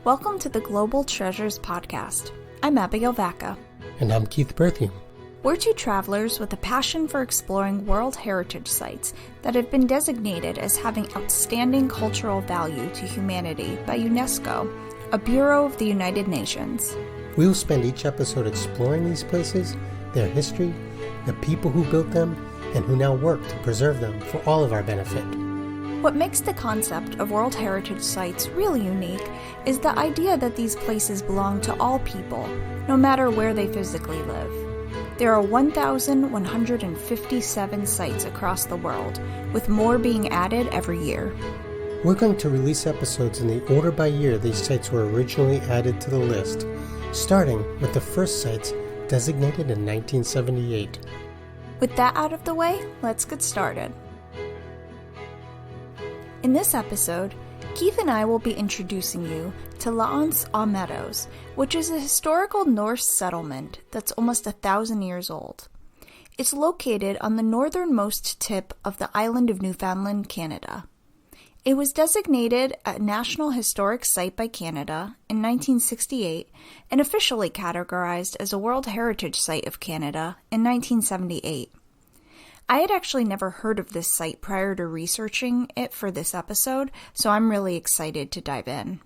Welcome to the Global Treasures Podcast. I'm Abigail Vacca. And I'm Keith Berthium. We're two travelers with a passion for exploring World Heritage Sites that have been designated as having outstanding cultural value to humanity by UNESCO, a bureau of the United Nations. We will spend each episode exploring these places, their history, the people who built them, and who now work to preserve them for all of our benefit. What makes the concept of World Heritage Sites really unique is the idea that these places belong to all people, no matter where they physically live. There are 1,157 sites across the world, with more being added every year. We're going to release episodes in the order by year these sites were originally added to the list, starting with the first sites designated in 1978. With that out of the way, let's get started. In this episode, Keith and I will be introducing you to aux Meadows, which is a historical Norse settlement that's almost 1,000 years old. It's located on the northernmost tip of the island of Newfoundland, Canada. It was designated a National Historic Site by Canada in 1968 and officially categorized as a World Heritage Site of Canada in 1978. I had actually never heard of this site prior to researching it for this episode, so I'm really excited to dive in.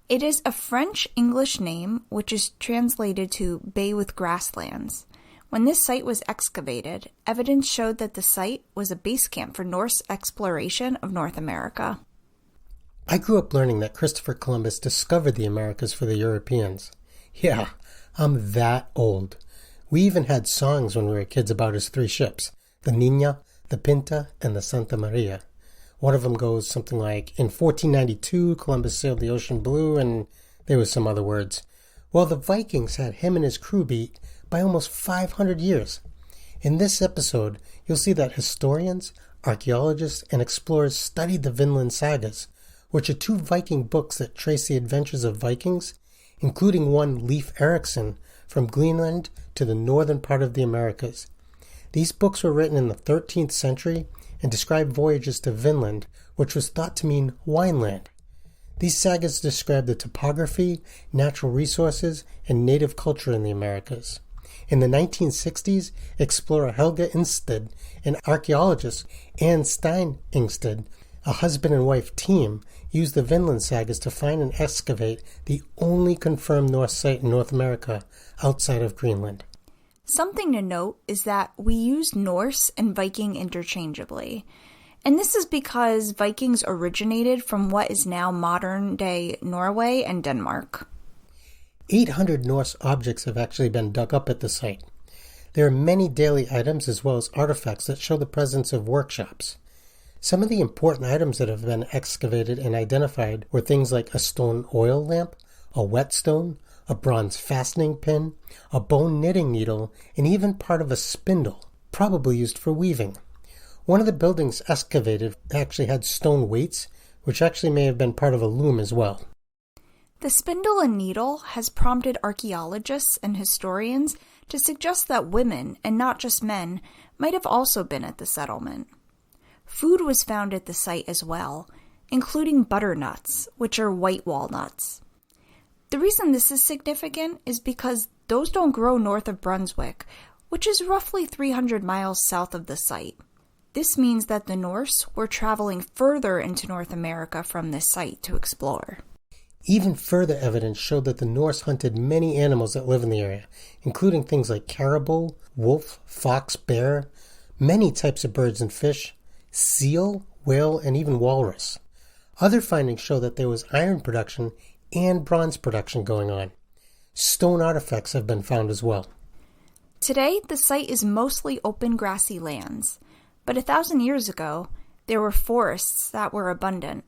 It is a French-English name, which is translated to Bay with Grasslands. When this site was excavated, evidence showed that the site was a base camp for Norse exploration of North America. I grew up learning that Christopher Columbus discovered the Americas for the Europeans. Yeah, I'm that old. We even had songs when we were kids about his three ships, the Niña, the Pinta, and the Santa Maria. One of them goes something like, in 1492, Columbus sailed the ocean blue, and there was some other words. Well, the Vikings had him and his crew beat by almost 500 years. In this episode, you'll see that historians, archaeologists, and explorers studied the Vinland sagas, which are two Viking books that trace the adventures of Vikings, including one Leif Erikson from Greenland to the northern part of the Americas. These books were written in the 13th century and describe voyages to Vinland, which was thought to mean wineland. These sagas describe the topography, natural resources, and native culture in the Americas. In the 1960s, explorer Helga Ingstad and archaeologist Anne Stein Ingstad, a husband and wife team, used the Vinland sagas to find and excavate the only confirmed Norse site in North America outside of Greenland. Something to note is that we use Norse and Viking interchangeably. And this is because Vikings originated from what is now modern-day Norway and Denmark. 800 Norse objects have actually been dug up at the site. There are many daily items as well as artifacts that show the presence of workshops. Some of the important items that have been excavated and identified were things like a stone oil lamp, a whetstone, a bronze fastening pin, a bone knitting needle, and even part of a spindle, probably used for weaving. One of the buildings excavated actually had stone weights, which actually may have been part of a loom as well. The spindle and needle has prompted archaeologists and historians to suggest that women, and not just men, might have also been at the settlement. Food was found at the site as well, including butternuts, which are white walnuts. The reason this is significant is because those don't grow north of Brunswick, which is roughly 300 miles south of the site. This means that the Norse were traveling further into North America from this site to explore. Even further evidence showed that the Norse hunted many animals that live in the area, including things like caribou, wolf, fox, bear, many types of birds and fish, seal, whale, and even walrus. Other findings show that there was iron production and bronze production going on. Stone artifacts have been found as well. Today, the site is mostly open grassy lands, but 1,000 years ago, there were forests that were abundant,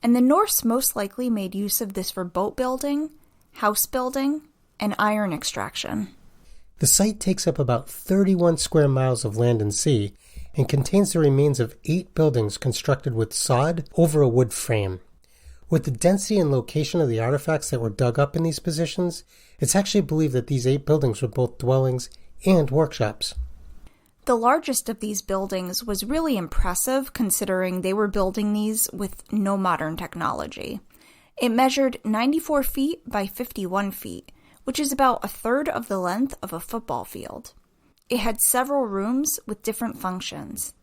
and the Norse most likely made use of this for boat building, house building, and iron extraction. The site takes up about 31 square miles of land and sea and contains the remains of 8 buildings constructed with sod over a wood frame. With the density and location of the artifacts that were dug up in these positions, it's actually believed that these 8 buildings were both dwellings and workshops. The largest of these buildings was really impressive considering they were building these with no modern technology. It measured 94 feet by 51 feet, which is about a third of the length of a football field. It had several rooms with different functions.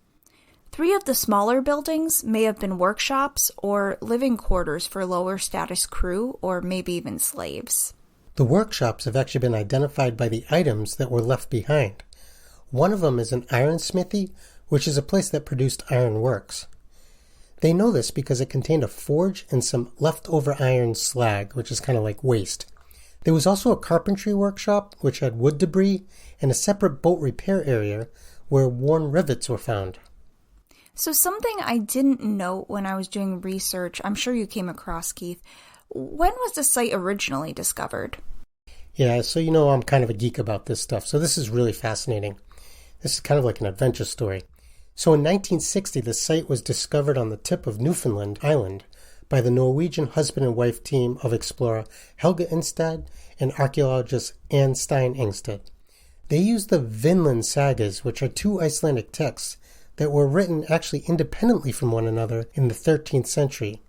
3 of the smaller buildings may have been workshops or living quarters for lower status crew or maybe even slaves. The workshops have actually been identified by the items that were left behind. One of them is an ironsmithy, which is a place that produced ironworks. They know this because it contained a forge and some leftover iron slag, which is kind of like waste. There was also a carpentry workshop, which had wood debris, and a separate boat repair area where worn rivets were found. So something I didn't know when I was doing research, I'm sure you came across, Keith. When was the site originally discovered? Yeah, so you know I'm kind of a geek about this stuff, so this is really fascinating. This is kind of like an adventure story. So in 1960, the site was discovered on the tip of Newfoundland Island by the Norwegian husband and wife team of explorer Helge Ingstad and archaeologist Anne Stein Ingstad. They used the Vinland sagas, which are 2 Icelandic texts that were written actually independently from one another in the 13th century.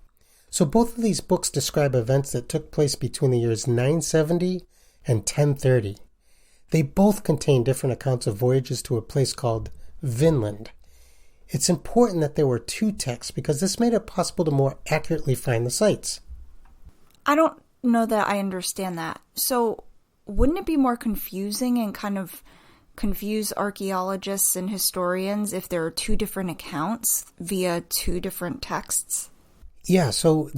So both of these books describe events that took place between the years 970 and 1030. They both contain different accounts of voyages to a place called Vinland. It's important that there were 2 texts because this made it possible to more accurately find the sites. I don't know that I understand that. So wouldn't it be more confusing and kind of confuse archaeologists and historians if there are 2 different accounts via 2 different texts? Yeah, so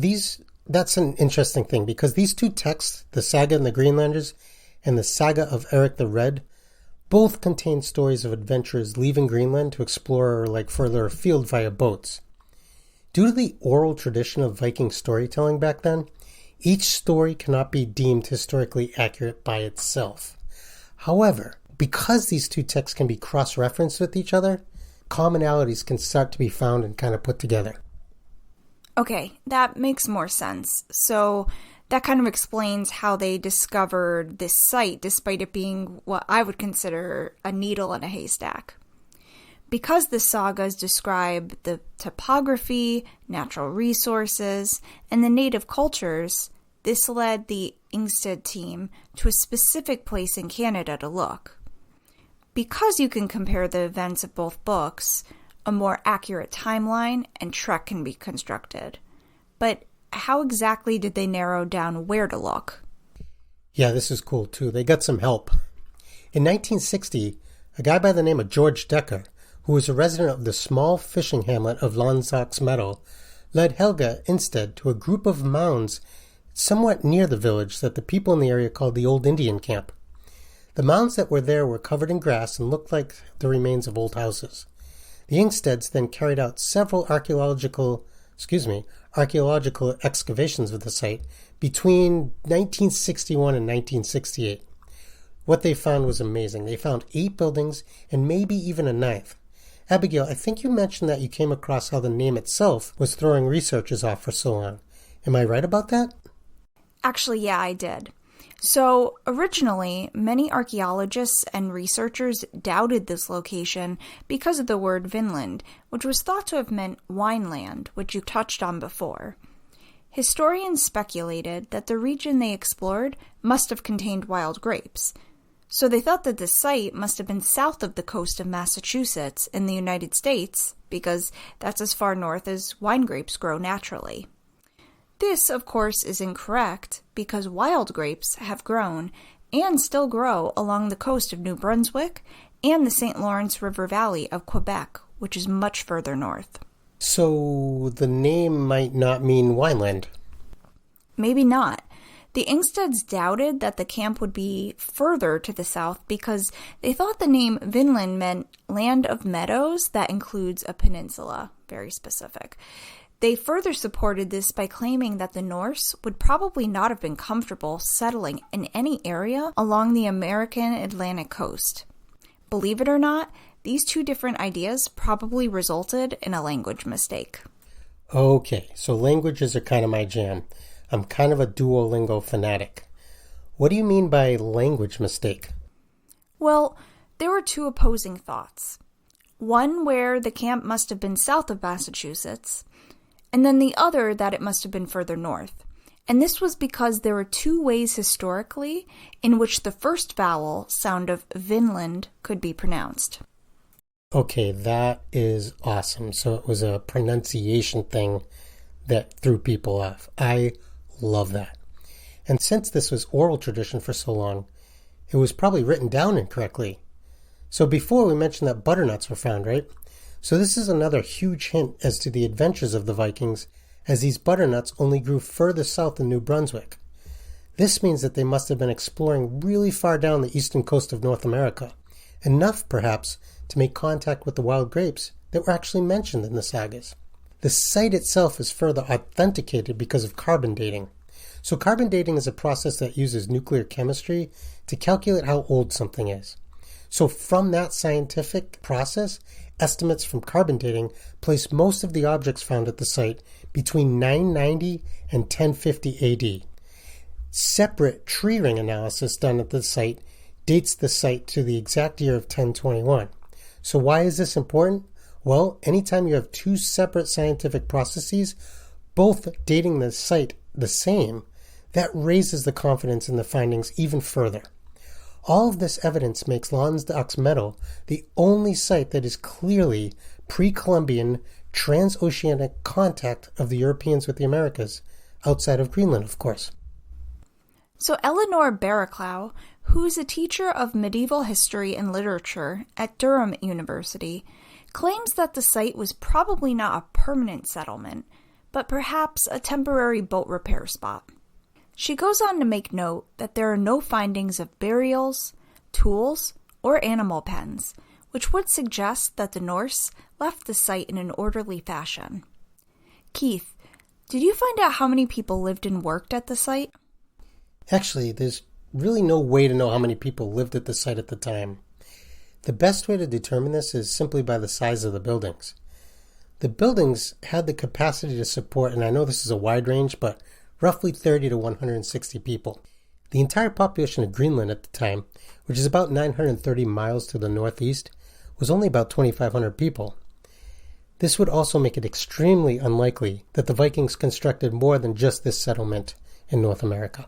that's an interesting thing because these 2 texts, the Saga and the Greenlanders and the Saga of Eric the Red, both contain stories of adventurers leaving Greenland to explore further afield via boats. Due to the oral tradition of Viking storytelling back then, each story cannot be deemed historically accurate by itself. However, because these 2 texts can be cross-referenced with each other, commonalities can start to be found and kind of put together. Okay, that makes more sense. So that kind of explains how they discovered this site despite it being what I would consider a needle in a haystack. Because the sagas describe the topography, natural resources, and the native cultures, this led the Ingstad team to a specific place in Canada to look. Because you can compare the events of both books, a more accurate timeline and trek can be constructed. But how exactly did they narrow down where to look? Yeah, this is cool too. They got some help. In 1960, a guy by the name of George Decker, who was a resident of the small fishing hamlet of aux Meadows, led Helge instead to a group of mounds somewhat near the village that the people in the area called the Old Indian Camp. The mounds that were there were covered in grass and looked like the remains of old houses. The Ingstads then carried out several archaeological excavations of the site between 1961 and 1968. What they found was amazing. They found 8 buildings and maybe even a 9th. Abigail, I think you mentioned that you came across how the name itself was throwing researchers off for so long. Am I right about that? Actually, yeah, I did. So, originally, many archaeologists and researchers doubted this location because of the word Vinland, which was thought to have meant wineland, which you touched on before. Historians speculated that the region they explored must have contained wild grapes, so they thought that the site must have been south of the coast of Massachusetts in the United States, because that's as far north as wine grapes grow naturally. This, of course, is incorrect because wild grapes have grown and still grow along the coast of New Brunswick and the St. Lawrence River Valley of Quebec, which is much further north. So the name might not mean wineland. Maybe not. The Ingstads doubted that the camp would be further to the south because they thought the name Vinland meant land of meadows that includes a peninsula. Very specific. They further supported this by claiming that the Norse would probably not have been comfortable settling in any area along the American Atlantic coast. Believe it or not, these 2 different ideas probably resulted in a language mistake. Okay, so languages are kind of my jam. I'm kind of a Duolingo fanatic. What do you mean by language mistake? Well, there were 2 opposing thoughts. One where the camp must have been south of Massachusetts, and then the other that it must have been further north. And this was because there were two ways historically in which the first vowel sound of Vinland could be pronounced. Okay, that is awesome. So it was a pronunciation thing that threw people off. I love that. And since this was oral tradition for so long, it was probably written down incorrectly. So before we mentioned that butternuts were found, right? So this is another huge hint as to the adventures of the Vikings, as these butternuts only grew further south in New Brunswick. This means that they must have been exploring really far down the eastern coast of North America, enough perhaps to make contact with the wild grapes that were actually mentioned in the sagas. The site itself is further authenticated because of carbon dating. So carbon dating is a process that uses nuclear chemistry to calculate how old something is. So from that scientific process, estimates from carbon dating place most of the objects found at the site between 990 and 1050 AD. Separate tree ring analysis done at the site dates the site to the exact year of 1021. So why is this important? Well, anytime you have two separate scientific processes, both dating the site the same, that raises the confidence in the findings even further. All of this evidence makes L'Anse aux Meadows the only site that is clearly pre-Columbian transoceanic contact of the Europeans with the Americas, outside of Greenland, of course. So Eleanor Barraclough, who's a teacher of medieval history and literature at Durham University, claims that the site was probably not a permanent settlement, but perhaps a temporary boat repair spot. She goes on to make note that there are no findings of burials, tools, or animal pens, which would suggest that the Norse left the site in an orderly fashion. Keith, did you find out how many people lived and worked at the site? Actually, there's really no way to know how many people lived at the site at the time. The best way to determine this is simply by the size of the buildings. The buildings had the capacity to support, and I know this is a wide range, but roughly 30 to 160 people. The entire population of Greenland at the time, which is about 930 miles to the northeast, was only about 2,500 people. This would also make it extremely unlikely that the Vikings constructed more than just this settlement in North America.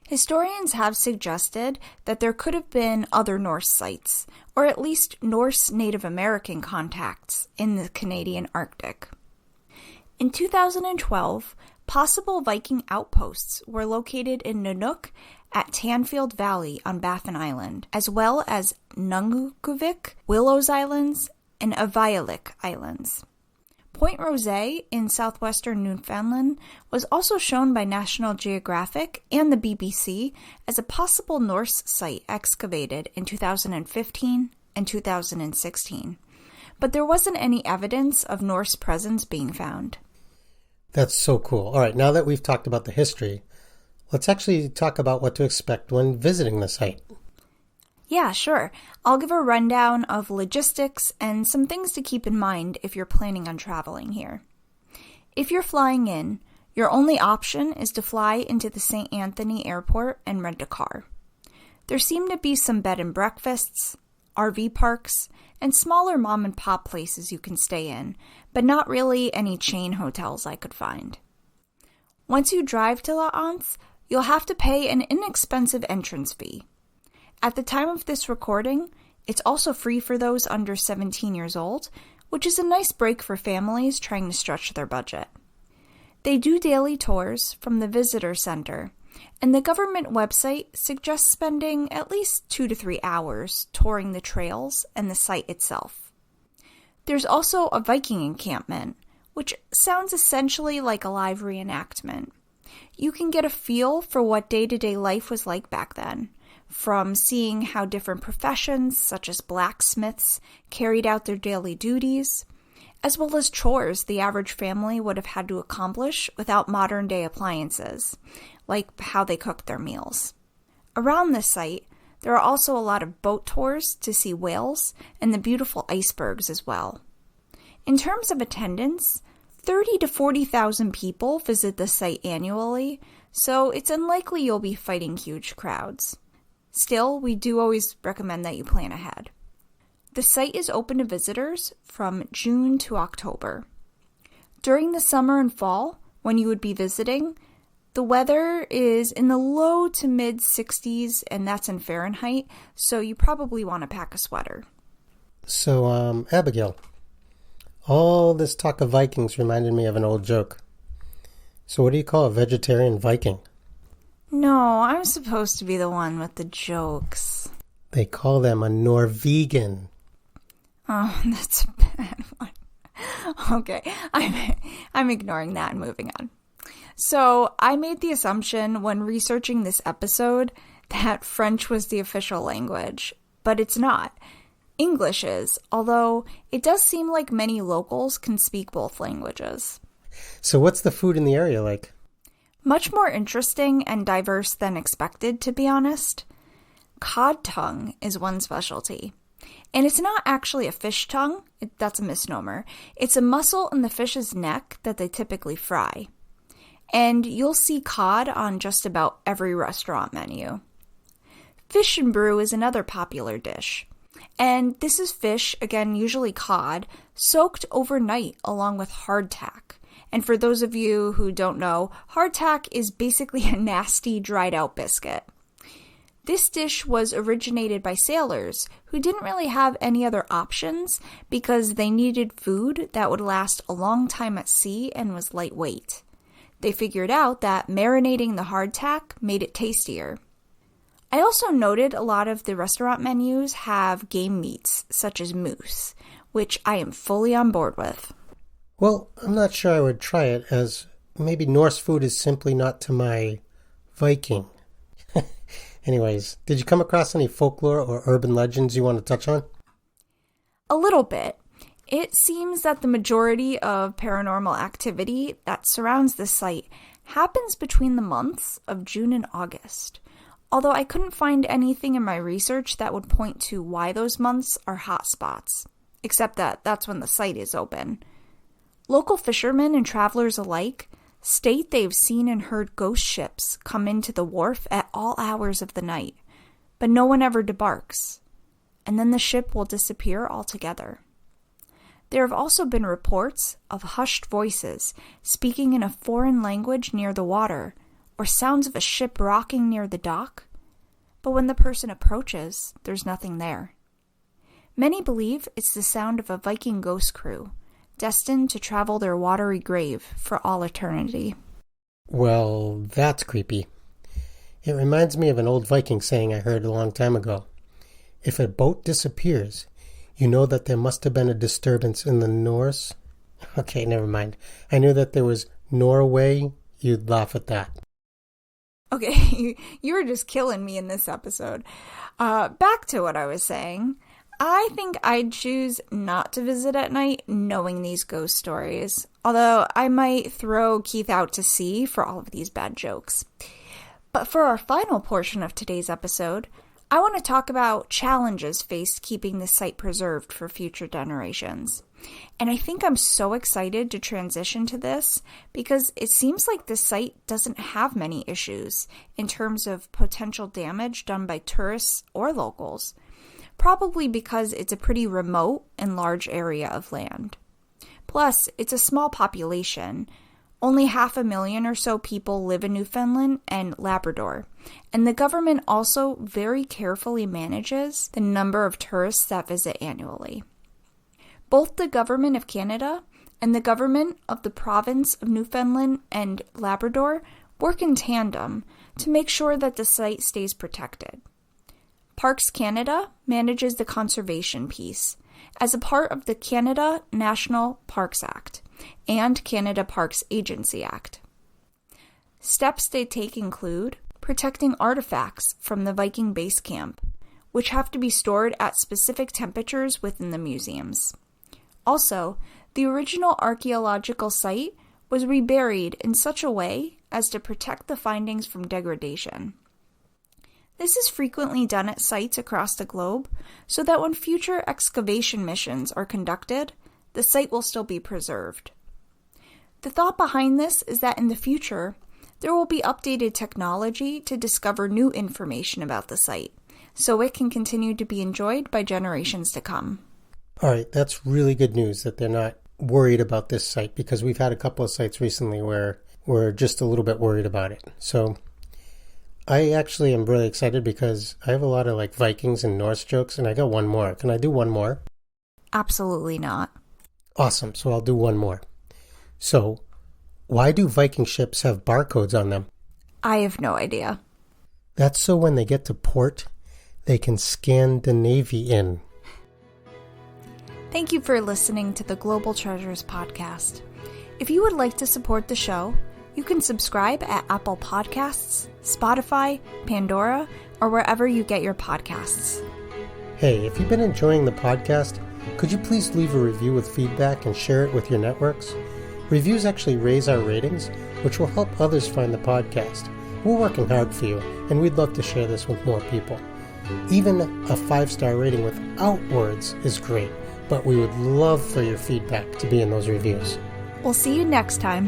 Historians have suggested that there could have been other Norse sites, or at least Norse Native American contacts in the Canadian Arctic. In 2012, possible Viking outposts were located in Nunuk at Tanfield Valley on Baffin Island, as well as Nunavik, Willows Islands, and Avialik Islands. Point Rosé in southwestern Newfoundland was also shown by National Geographic and the BBC as a possible Norse site excavated in 2015 and 2016, but there wasn't any evidence of Norse presence being found. That's so cool. All right, now that we've talked about the history, let's actually talk about what to expect when visiting the site. Yeah, sure. I'll give a rundown of logistics and some things to keep in mind if you're planning on traveling here. If you're flying in, your only option is to fly into the St. Anthony Airport and rent a car. There seem to be some bed and breakfasts, RV parks, and smaller mom-and-pop places you can stay in, but not really any chain hotels I could find. Once you drive to L'Anse, you'll have to pay an inexpensive entrance fee. At the time of this recording, it's also free for those under 17 years old, which is a nice break for families trying to stretch their budget. They do daily tours from the visitor center, and the government website suggests spending at least 2 to 3 hours touring the trails and the site itself. There's also a Viking encampment, which sounds essentially like a live reenactment. You can get a feel for what day-to-day life was like back then, from seeing how different professions, such as blacksmiths, carried out their daily duties, as well as chores the average family would have had to accomplish without modern-day appliances, like how they cooked their meals. Around the site, there are also a lot of boat tours to see whales and the beautiful icebergs as well. In terms of attendance, 30 to 40,000 people visit the site annually, so it's unlikely you'll be fighting huge crowds. Still, we do always recommend that you plan ahead. The site is open to visitors from June to October. During the summer and fall, when you would be visiting, The weather is in the low to mid 60s, and that's in Fahrenheit, so you probably want to pack a sweater. So, Abigail, all this talk of Vikings reminded me of an old joke. So what do you call a vegetarian Viking? No, I'm supposed to be the one with the jokes. They call them a Norwegian. Oh, that's a bad one. Okay, I'm ignoring that and moving on. So I made the assumption when researching this episode that French was the official language, but it's not. English is, although it does seem like many locals can speak both languages. So what's the food in the area like? Much more interesting and diverse than expected, to be honest. Cod tongue is one specialty. And it's not actually a fish tongue. That's a misnomer. It's a muscle in the fish's neck that they typically fry. And you'll see cod on just about every restaurant menu. Fish and brew is another popular dish. And this is fish, again, usually cod, soaked overnight along with hardtack. And for those of you who don't know, hardtack is basically a nasty dried out biscuit. This dish was originated by sailors who didn't really have any other options because they needed food that would last a long time at sea and was lightweight. They figured out that marinating the hardtack made it tastier. I also noted a lot of the restaurant menus have game meats, such as moose, which I am fully on board with. Well, I'm not sure I would try it, as maybe Norse food is simply not to my Viking. Anyways, did you come across any folklore or urban legends you want to touch on? A little bit. It seems that the majority of paranormal activity that surrounds this site happens between the months of June and August. Although I couldn't find anything in my research that would point to why those months are hot spots, except that that's when the site is open. Local fishermen and travelers alike state they've seen and heard ghost ships come into the wharf at all hours of the night, but no one ever debarks, and then the ship will disappear altogether. There have also been reports of hushed voices speaking in a foreign language near the water, or sounds of a ship rocking near the dock, but when the person approaches, there's nothing there. Many believe it's the sound of a Viking ghost crew, destined to travel their watery grave for all eternity. Well, that's creepy. It reminds me of an old Viking saying I heard a long time ago. If a boat disappears, you know that there must have been a disturbance in the Norse. Okay, never mind. I knew that there was Norway. You'd laugh at that. Okay, you were just killing me in this episode. Back to what I was saying. I think I'd choose not to visit at night knowing these ghost stories, although I might throw Keith out to sea for all of these bad jokes. But for our final portion of today's episode, I want to talk about challenges faced keeping this site preserved for future generations. And I think I'm so excited to transition to this because it seems like this site doesn't have many issues in terms of potential damage done by tourists or locals. Probably because it's a pretty remote and large area of land. Plus, it's a small population. Only 500,000 or so people live in Newfoundland and Labrador, and the government also very carefully manages the number of tourists that visit annually. Both the Government of Canada and the Government of the Province of Newfoundland and Labrador work in tandem to make sure that the site stays protected. Parks Canada manages the conservation piece as a part of the Canada National Parks Act and Canada Parks Agency Act. Steps they take include protecting artifacts from the Viking base camp, which have to be stored at specific temperatures within the museums. Also, the original archaeological site was reburied in such a way as to protect the findings from degradation. This is frequently done at sites across the globe so that when future excavation missions are conducted, the site will still be preserved. The thought behind this is that in the future, there will be updated technology to discover new information about the site, so it can continue to be enjoyed by generations to come. All right, that's really good news that they're not worried about this site, because we've had a couple of sites recently where were just a little bit worried about it. So I actually am really excited because I have a lot of like Vikings and Norse jokes, and I got one more. Can I do one more? Absolutely not. Awesome. So I'll do one more. So why do Viking ships have barcodes on them? I have no idea. That's so when they get to port, they can scan the Navy in. Thank you for listening to the Global Treasures podcast. If you would like to support the show, you can subscribe at Apple Podcasts, Spotify, Pandora, or wherever you get your podcasts. Hey, if you've been enjoying the podcast, could you please leave a review with feedback and share it with your networks? Reviews actually raise our ratings, which will help others find the podcast. We're working hard for you, and we'd love to share this with more people. Even a 5-star rating without words is great, but we would love for your feedback to be in those reviews. We'll see you next time.